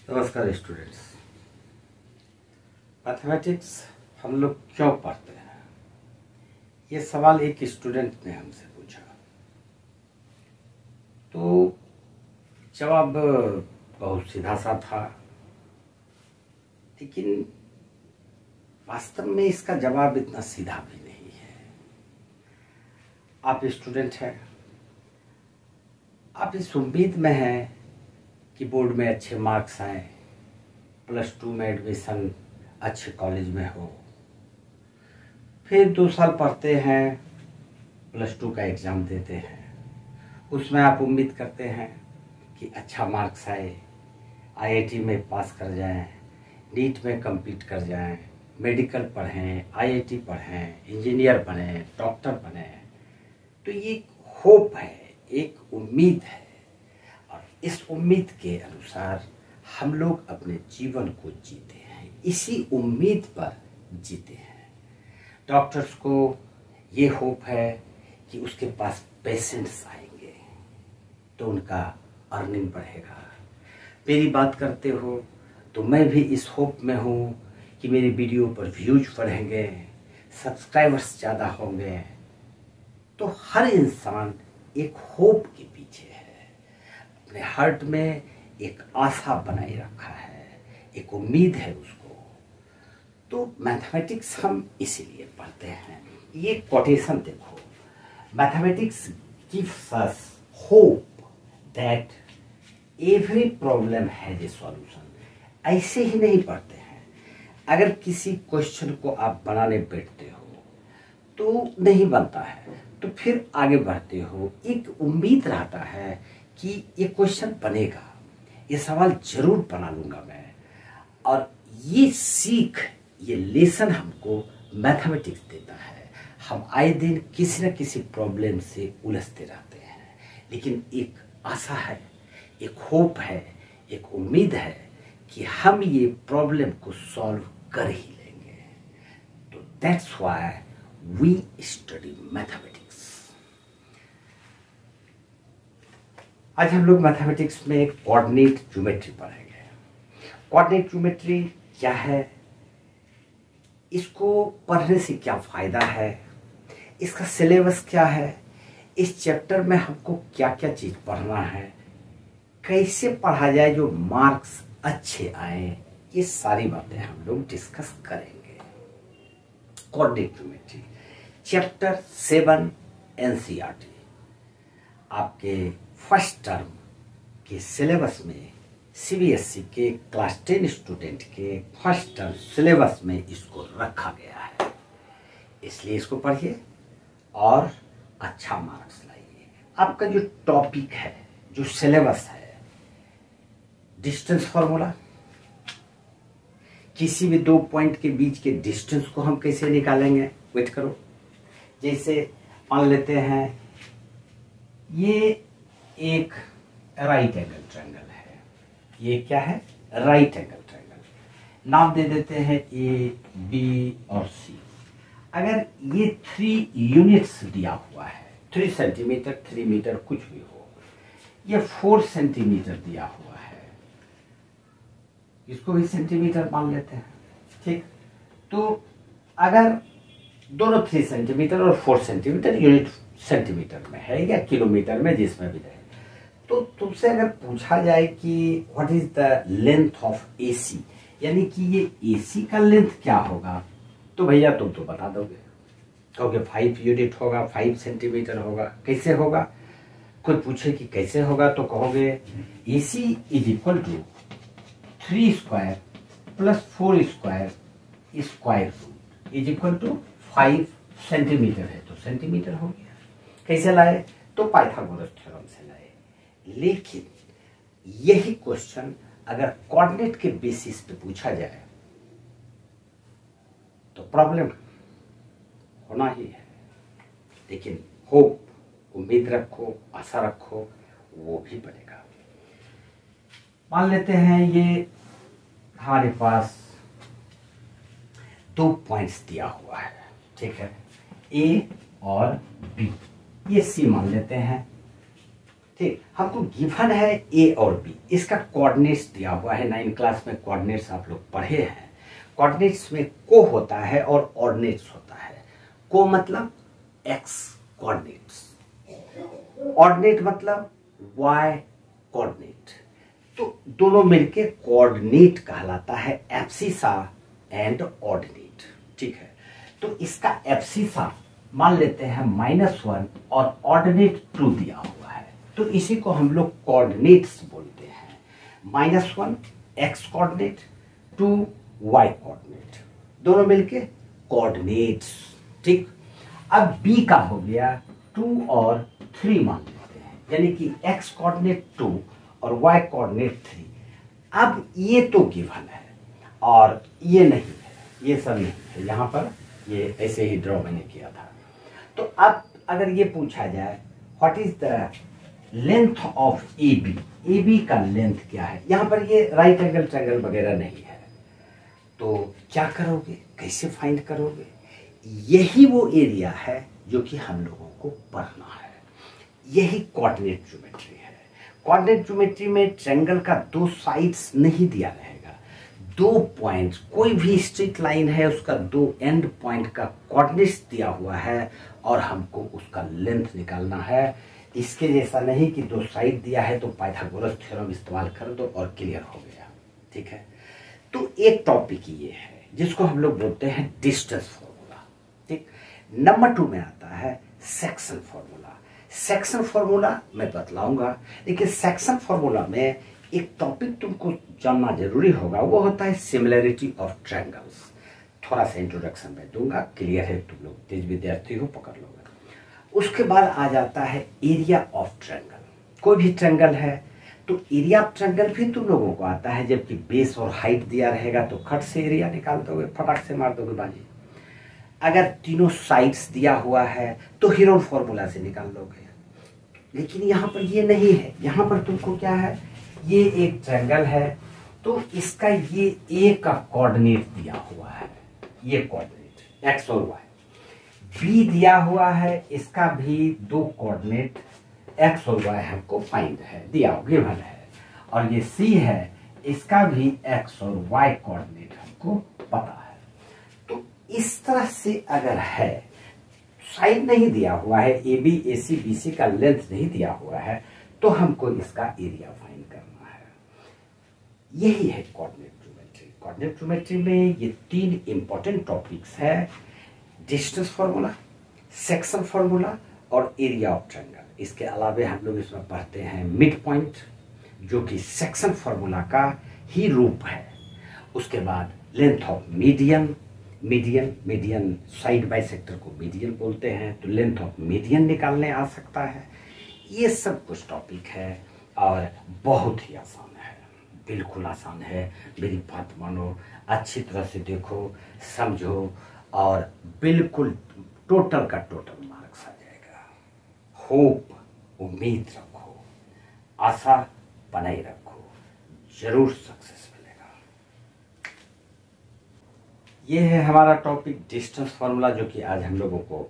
नमस्कार students. Mathematics हम लोग क्यों पढ़ते हैं, ये सवाल एक स्टूडेंट ने हमसे पूछा। तो जवाब बहुत सीधा सा था, लेकिन वास्तव में इसका जवाब इतना सीधा भी नहीं है। आप स्टूडेंट हैं, आप इस उम्मीद में हैं कि बोर्ड में अच्छे मार्क्स आए, +2 में एडमिशन अच्छे कॉलेज में हो, फिर 2 साल पढ़ते हैं, +2 का एग्ज़ाम देते हैं, उसमें आप उम्मीद करते हैं कि अच्छा मार्क्स आए, आईआईटी में पास कर जाएं, नीट में कम्पीट कर जाएं, मेडिकल पढ़ें, आईआईटी पढ़ें, इंजीनियर बनें, डॉक्टर बनें। तो ये एक होप है, एक उम्मीद है, और इस उम्मीद के अनुसार हम लोग अपने जीवन को जीते हैं, इसी उम्मीद पर जीते हैं। डॉक्टर्स को ये होप है कि उसके पास पेशेंट्स आएंगे तो उनका अर्निंग बढ़ेगा। मेरी बात करते हो तो मैं भी इस होप में हूँ कि मेरी वीडियो पर व्यूज बढ़ेंगे, सब्सक्राइबर्स ज़्यादा होंगे। तो हर इंसान एक होप के पीछे है, अपने हार्ट में एक आशा बनाए रखा है, एक उम्मीद है उसको। तो मैथमेटिक्स हम इसीलिए पढ़ते हैं। ये कोटेशन देखो, mathematics gives us hope that every problem has a solution. ऐसे ही नहीं पढ़ते हैं। अगर किसी क्वेश्चन को आप बनाने बैठते हो तो नहीं बनता है, तो फिर आगे बढ़ते हो, एक उम्मीद रहता है कि ये क्वेश्चन बनेगा, ये सवाल जरूर बना लूंगा मैं। और ये सीख, ये लेसन हमको मैथमेटिक्स देता है। हम आए दिन किसी न किसी प्रॉब्लम से उलझते रहते हैं, लेकिन एक आशा है, एक होप है, एक उम्मीद है कि हम ये प्रॉब्लम को सॉल्व कर ही लेंगे। तो that's why we study mathematics. आज हम लोग मैथमेटिक्स में कोऑर्डिनेट ज्योमेट्री पढ़ेंगे। कोऑर्डिनेट ज्योमेट्री क्या है, इसको पढ़ने से क्या फायदा है, इसका सिलेबस क्या है, इस चैप्टर में हमको क्या क्या चीज पढ़ना है, कैसे पढ़ा जाए जो मार्क्स अच्छे आए, ये सारी बातें हम लोग डिस्कस करेंगे। कोऑर्डिनेट ज्योमेट्री चैप्टर 7 एनसीईआरटी आपके फर्स्ट टर्म के सिलेबस में, सीबीएसई के क्लास 10 स्टूडेंट के फर्स्ट टर्म सिलेबस में इसको रखा गया है। इसलिए इसको पढ़िए और अच्छा मार्क्स लाइए। आपका जो टॉपिक है, जो सिलेबस है, डिस्टेंस फार्मूला, किसी भी 2 पॉइंट के बीच के डिस्टेंस को हम कैसे निकालेंगे, वेट करो। जैसे मान लेते हैं ये एक राइट एंगल ट्रायंगल है, ये क्या है, राइट एंगल ट्रायंगल। नाम दे देते हैं ए, बी और सी। अगर ये 3 यूनिट्स दिया हुआ है, 3 सेंटीमीटर, 3 मीटर, कुछ भी हो, ये 4 सेंटीमीटर दिया हुआ है, इसको भी सेंटीमीटर मान लेते हैं, ठीक। तो अगर दोनों 3 सेंटीमीटर और 4 सेंटीमीटर यूनिट सेंटीमीटर में है या किलोमीटर में, जिसमें भी रहे, तो तुमसे अगर पूछा जाए कि what is the length of AC, यानी कि ये एसी का लेंथ क्या होगा, तो भैया तुम तो बता दोगे, कहोगे 5 यूनिट होगा, 5 सेंटीमीटर होगा। कैसे होगा, कोई पूछे कि कैसे होगा, तो कहोगे AC is equal to 3 square plus 4 square square root is equal to 5 centimetre है, तो सेंटीमीटर हो गया। कैसे लाए, तो पाइथागोरस थ्योरम से लाए। लेकिन यही क्वेश्चन अगर कोऑर्डिनेट के बेसिस पे पूछा जाए तो प्रॉब्लम होना ही है। लेकिन होप, उम्मीद रखो, आशा रखो, वो भी बनेगा। मान लेते हैं ये हमारे पास 2 पॉइंट्स दिया हुआ है, ठीक है, ए और बी, ये सी मान लेते हैं, ठीक, हमको गिवन है ए और बी, इसका कोऑर्डिनेट्स दिया हुआ है। 9 क्लास में कोऑर्डिनेट्स आप लोग पढ़े हैं। कोऑर्डिनेट्स में को होता है और ऑर्डिनेट्स होता है। को मतलब एक्स कोऑर्डिनेट्स, ऑर्डिनेट मतलब वाई कोऑर्डिनेट। तो दोनों मिलके कोऑर्डिनेट कहलाता है, एब्सिसा एंड ऑर्डिनेट। ठीक है, तो इसका एब्सिसा मान लेते हैं -1 और ऑर्डिनेट 2 दिया हुआ है, तो इसी को हम लोग कोऑर्डिनेट्स बोलते हैं। -1 एक्स कोऑर्डिनेट, 2 वाई कोऑर्डिनेट, दोनों मिलके कोऑर्डिनेट्स। ठीक, अब बी का हो गया 2 और 3 मान लेते हैं, यानी कि एक्स कोऑर्डिनेट 2 और वाई कोऑर्डिनेट 3। अब ये तो गिवन है और ये नहीं है, ये सब नहीं है, यहाँ पर ये ऐसे ही ड्रॉ मैंने किया था। तो अब अगर ये पूछा जाए what is the length of A B, A B का लेंथ क्या है, यहाँ पर ये राइट एंगल ट्रायंगल वगैरह नहीं है, तो क्या करोगे, कैसे फाइंड करोगे? यही वो एरिया है जो कि हम लोगों को पढ़ना है, यही कोऑर्डिनेट ज्योमेट्री है। कोऑर्डिनेट ज्योमेट्री में ट्रायंगल का 2 साइड्स नहीं दिया रहेगा, 2 पॉइंट्स, कोई भी स्ट्रेट लाइन है उसका 2 एंड पॉइंट का कोऑर्डिनेट्स दिया हुआ है और हमको उसका लेंथ निकालना है। इसके जैसा नहीं कि 2 साइड दिया है तो पाइथागोरस थ्योरम इस्तेमाल कर दो और क्लियर हो गया। ठीक है, तो एक टॉपिक ये है जिसको हम लोग बोलते हैं डिस्टेंस फॉर्मूला। ठीक, नंबर 2 में आता है सेक्शन फॉर्मूला। सेक्शन फॉर्मूला मैं बतलाऊंगा, लेकिन सेक्शन फॉर्मूला में एक टॉपिक तुमको जानना जरूरी होगा, वो होता है सिमिलरिटी ऑफ ट्रायंगल्स। थोड़ा सा इंट्रोडक्शन में दूंगा, क्लियर है, तुम लोग तेज विद्यार्थी हो, पकड़ लोगे। उसके बाद आ जाता है एरिया ऑफ ट्रायंगल। कोई भी ट्रायंगल है तो एरिया ऑफ ट्रायंगल भी तुम लोगों को आता है, जबकि बेस और हाइट दिया रहेगा तो खट से एरिया निकाल दोगे, फटाक से मार दोगे बाजी। अगर तीनों साइड्स दिया हुआ है तो हीरोन फॉर्मूला से निकाल लोगे, लेकिन यहाँ पर ये नहीं है। यहाँ पर तुमको क्या है, ये एक ट्रायंगल है तो इसका ये ए का कोऑर्डिनेट दिया हुआ है, ये कोऑर्डिनेट एक्स और वाई। बी दिया हुआ है, इसका भी 2 कोऑर्डिनेट एक्स और वाई हमको फाइंड है, दिया गिवन है। और ये सी है, इसका भी एक्स और वाई कोऑर्डिनेट हमको पता है। तो इस तरह से अगर है, साइड नहीं दिया हुआ है, A B A C B C का लेंथ नहीं दिया हुआ है, तो हमको इसका एरिया फाइंड करना है। यही है कोऑर्डिनेट ज्योमेट्री। कोऑर्डिनेट ज्योमेट्री में ये 3 इंपॉर्टेंट टॉपिक्स है, डिस्टेंस फॉर्मूला, सेक्शन फॉर्मूला और एरिया ऑफ ट्रायंगल। इसके अलावा हम लोग इसमें पढ़ते हैं मिड पॉइंट, जो कि सेक्शन फॉर्मूला का ही रूप है। उसके बाद length of median, median side bisector को मीडियन बोलते हैं, तो लेंथ ऑफ मीडियन निकालने आ सकता है। ये सब कुछ टॉपिक है और बहुत ही आसान है, बिल्कुल आसान है। मेरी बात मानो, अच्छी तरह से देखो, समझो और बिल्कुल टोटल का टोटल मार्क्स आ जाएगा। होप, उम्मीद रखो, आशा बनाए रखो, जरूर सक्सेस मिलेगा। ये है हमारा टॉपिक डिस्टेंस फार्मूला, जो कि आज हम लोगों को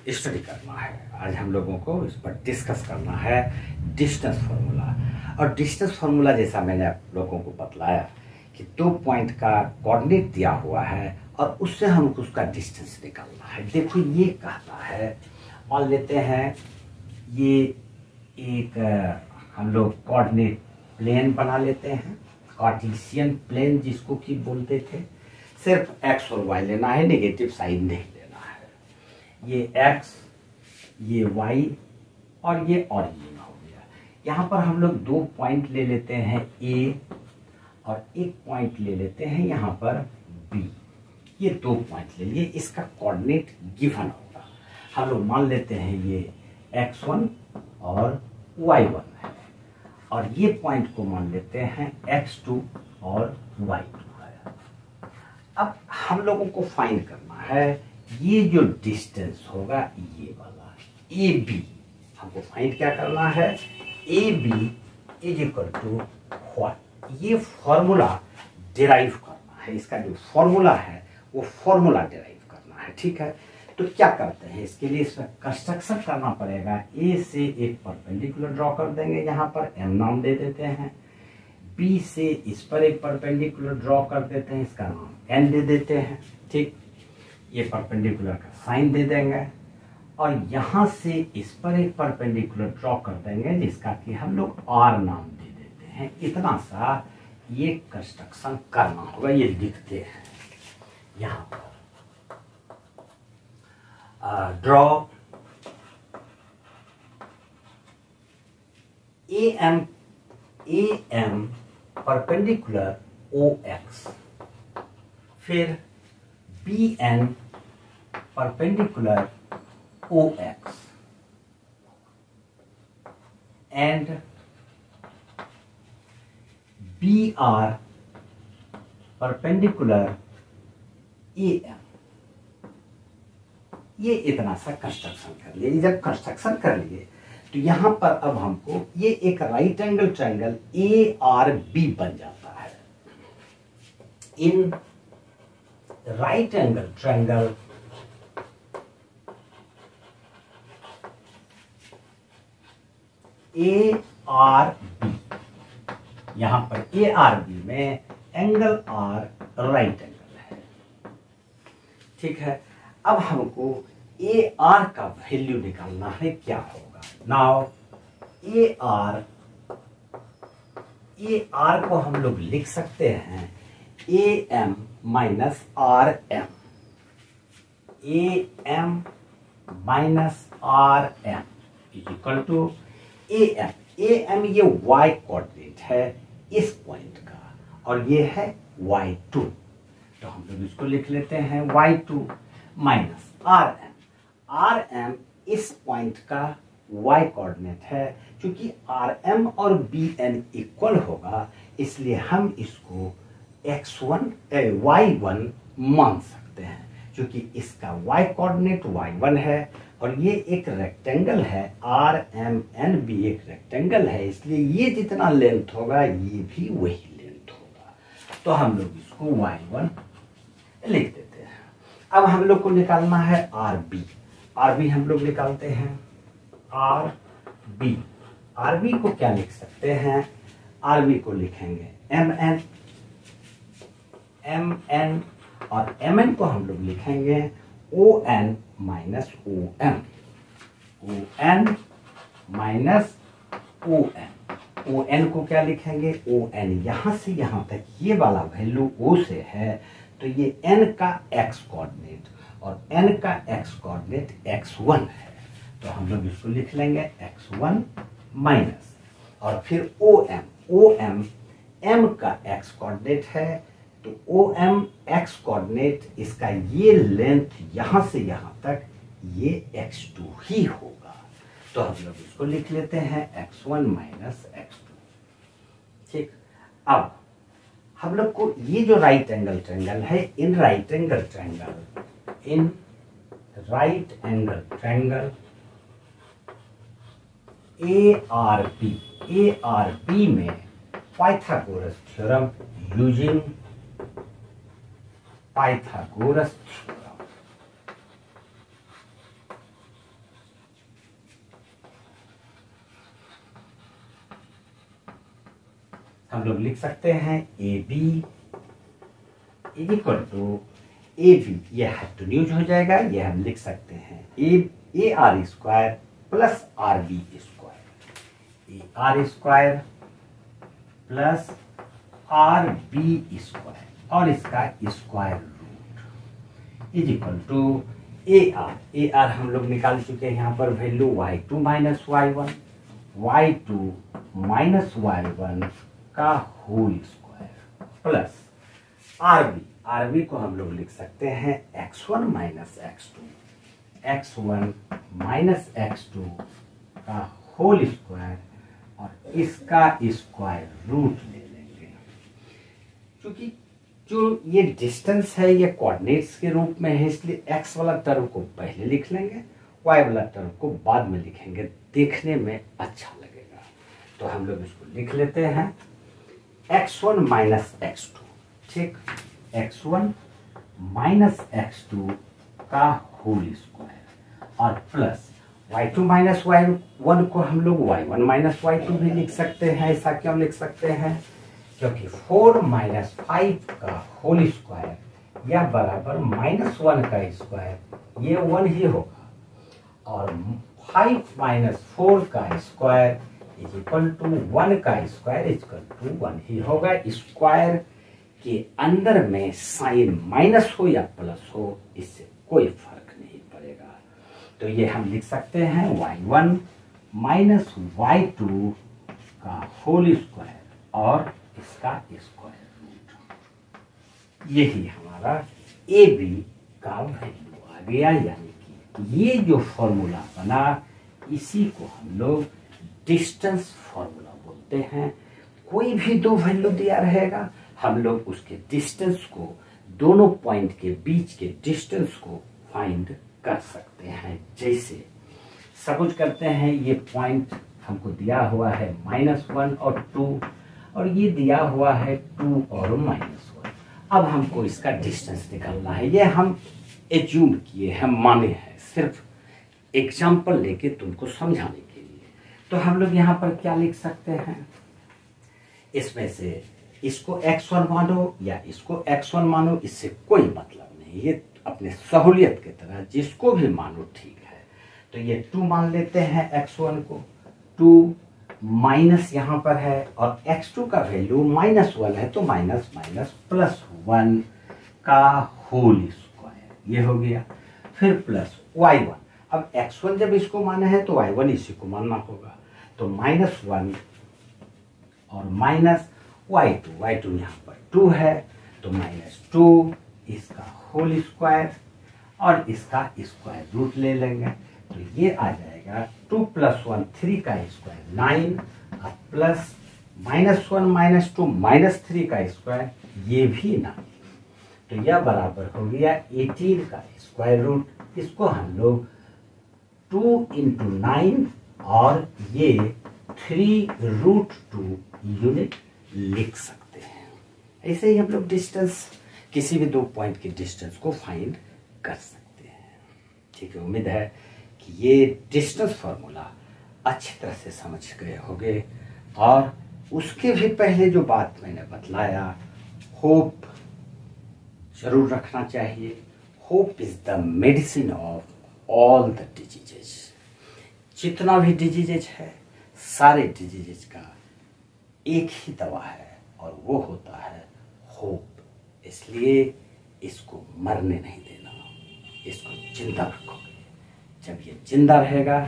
स्टडी करना है। आज हम लोगों को इस पर डिस्कस करना है डिस्टेंस फार्मूला। और डिस्टेंस फार्मूला जैसा मैंने आप लोगों को बतलाया कि 2 पॉइंट का कोऑर्डिनेट दिया हुआ है और उससे हमको उसका डिस्टेंस निकालना है। देखो ये कहता है, मान लेते हैं ये एक हम लोग कोऑर्डिनेट प्लेन बना लेते हैं, कार्टेशियन प्लेन जिसको कि बोलते थे। सिर्फ एक्स और वाई लेना है, नेगेटिव साइड नहीं लेना है। ये एक्स, ये वाई और ये ऑरिजिन हो गया। यहाँ पर हम लोग 2 पॉइंट ले लेते हैं ए और एक पॉइंट ले लेते हैं यहाँ पर बी। ये 2 पॉइंट ले लिए, इसका कोऑर्डिनेट गिवन होगा। हम लोग मान लेते हैं ये x1 और y1 है, और ये पॉइंट को मान लेते हैं x2 और y2 है। अब हम लोगों को फाइंड करना है ये जो डिस्टेंस होगा, ये वाला ए बी हमको फाइंड क्या करना है, A B is equal to what, ये फॉर्मूला डिराइव करना है। इसका जो फॉर्मूला है वो फॉर्मूला डिराइव करना है। ठीक है, तो क्या करते हैं, इसके लिए इसका कंस्ट्रक्शन करना पड़ेगा। ए से एक परपेंडिकुलर ड्रॉ कर देंगे, यहाँ पर एम नाम दे देते हैं। बी से इस पर एक परपेंडिकुलर ड्रॉ कर देते हैं, इसका नाम एन दे देते हैं। ठीक, ये परपेंडिकुलर का साइन दे देंगे और यहाँ से इस पर एक परपेंडिकुलर ड्रॉ कर देंगे जिसका कि हम लोग आर नाम दे देते हैं। इतना सा ये कंस्ट्रक्शन करना होगा। ये लिखते हैं यहाँ पर, draw A M perpendicular O X, फिर B N perpendicular O X and B R perpendicular A M. ये इतना सा कंस्ट्रक्शन कर लिए। जब कंस्ट्रक्शन कर लिए तो यहां पर अब हमको ये एक right angle triangle A R B बन जाता है। In right angle triangle A R B, यहां पर ए आर बी में एंगल आर राइट एंगल है। ठीक है, अब हमको ए आर का वैल्यू निकालना है, क्या होगा। नाउ ए आर को हम लोग लिख सकते हैं A M minus R M, A M minus R M equal to A M. A M ये वाई कोऑर्डिनेट है इस पॉइंट का और ये है y2, तो हम लोग इसको लिख लेते हैं y2 minus R M. R M इस पॉइंट का y कोऑर्डिनेट है। क्योंकि आर एम और बी एन इक्वल होगा इसलिए हम इसको y1 मान सकते हैं। क्योंकि इसका y कोऑर्डिनेट y1 है और ये एक रेक्टेंगल है, आर एम एन बी एक रेक्टेंगल है, इसलिए ये जितना लेंथ होगा ये भी वही लेंथ होगा। तो हम लोग इसको y1 लिख देते हैं। अब हम लोग को निकालना है आर बी। आर बी हम लोग निकालते हैं, आर बी को क्या लिख सकते हैं, आर बी को लिखेंगे एम एन और एम एन को हम लोग लिखेंगे O N minus O M, O N minus O N. O N को क्या लिखेंगे, ओ एन यहां से यहां तक ये वाला वैल्यू ओ से है तो ये एन का एक्स कोऑर्डिनेट और एन का एक्स कोऑर्डिनेट x1 है, तो हम लोग इसको लिख लेंगे x1 माइनस और फिर ओ एम एम का एक्स कोऑर्डिनेट है तो ओ एम एक्स कोऑर्डिनेट इसका ये लेंथ यहां से यहां तक ये x2 ही होगा, तो हम लोग इसको लिख लेते हैं x1 माइनस x2। ठीक, अब हम लोग को ये जो राइट एंगल ट्रायंगल है, in right angle triangle A R B में Pythagoras theorem using Pythagoras theorem, हम लोग लिख सकते हैं A B equal to A B, ये हाइपोटेन्यूज हो जाएगा, ये हम लिख सकते हैं A R square plus R B square, A R square plus R B square और इसका square root is equal to A R हम लोग निकाल चुके हैं यहाँ पर value y2 minus y1, y2 minus y1 का होल स्क्वायर प्लस आरबी को हम लोग लिख सकते हैं x1 माइनस x2 का होल स्क्वायर और इसका स्क्वायर रूट ले लेंगे। क्योंकि जो ये डिस्टेंस है ये कोऑर्डिनेट्स के रूप में है इसलिए x वाला टर्म को पहले लिख लेंगे, y वाला टर्म को बाद में लिखेंगे, देखने में अच्छा लगेगा। तो हम लोग इसको लिख लेते हैं x1 माइनस x2। ठीक, x1 माइनस x2 का होल स्क्वायर और प्लस y2 माइनस y1 को हम लोग y1 माइनस y2 भी लिख सकते हैं। ऐसा क्यों लिख सकते हैं? क्योंकि 4 माइनस 5 का होल स्क्वायर या बराबर -1 का स्क्वायर, ये 1 ही होगा और 5 माइनस 4 का स्क्वायर इज इक्वल टू 1 का स्क्वायर इक्वल टू 1 ही होगा। स्क्वायर के अंदर में साइन माइनस हो या प्लस हो, इससे कोई फर्क नहीं पड़ेगा। तो ये हम लिख सकते हैं y1 माइनस y2 का होल स्क्वायर और इसका स्क्वायर रूट। यही हमारा ए बी का वैल्यू आ गया। यानी कि ये जो फॉर्मूला बना, इसी को हम लोग डिस्टेंस फॉर्मूला बोलते हैं। कोई भी दो वैल्यू दिया रहेगा, हम लोग उसके डिस्टेंस को, दोनों पॉइंट के बीच के डिस्टेंस को फाइंड कर सकते हैं। जैसे सपोज करते हैं ये पॉइंट हमको दिया हुआ है -1 और 2 और ये दिया हुआ है 2 और -1। अब हमको इसका डिस्टेंस निकालना है। ये हम एज्यूम किए हैं, माने हैं, सिर्फ एग्जाम्पल लेके तुमको समझाने के लिए। तो हम लोग यहाँ पर क्या लिख सकते हैं? इसमें से इसको x1 मानो या इसको x1 मानो, इससे कोई मतलब नहीं। ये अपने सहूलियत की तरह जिसको भी मानो ठीक है। तो ये 2 मान लेते हैं x1 को। 2 माइनस यहाँ पर है और x2 का वैल्यू -1 है, तो माइनस माइनस प्लस 1 का होल स्क्वायर, ये हो गया। फिर प्लस y1। अब x1 जब इसको माना है तो y1 इसी को मानना होगा। तो -1 और माइनस y2 यहाँ पर 2 है, तो -2 इसका होल स्क्वायर और इसका स्क्वायर रूट ले लेंगे। तो ये आ जाएगा 2 + 1 3 का स्क्वायर 9 और प्लस -1 - 2 -3 का स्क्वायर, ये भी 9। तो यह बराबर हो गया 18 का स्क्वायर रूट। इसको हम लोग 2 × 9 और ये 3√2 यूनिट लिख सकते हैं। ऐसे ही हम लोग डिस्टेंस, किसी भी दो पॉइंट के डिस्टेंस को फाइंड कर सकते हैं। ठीक है, उम्मीद है कि ये डिस्टेंस फॉर्मूला अच्छी तरह से समझ गए होंगे। और उसके भी पहले जो बात मैंने बतलाया, होप जरूर रखना चाहिए। Hope is the medicine of all the diseases. जितना भी डिजीजेज है, सारे डिजीजेज का एक ही दवा है और वो होता है होप। इसलिए इसको मरने नहीं देना, इसको जिंदा रखोगे। जब ये जिंदा रहेगा,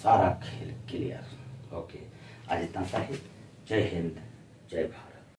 सारा खेल क्लियर। ओके, आज इतना सा ही। जय हिंद, जय भारत।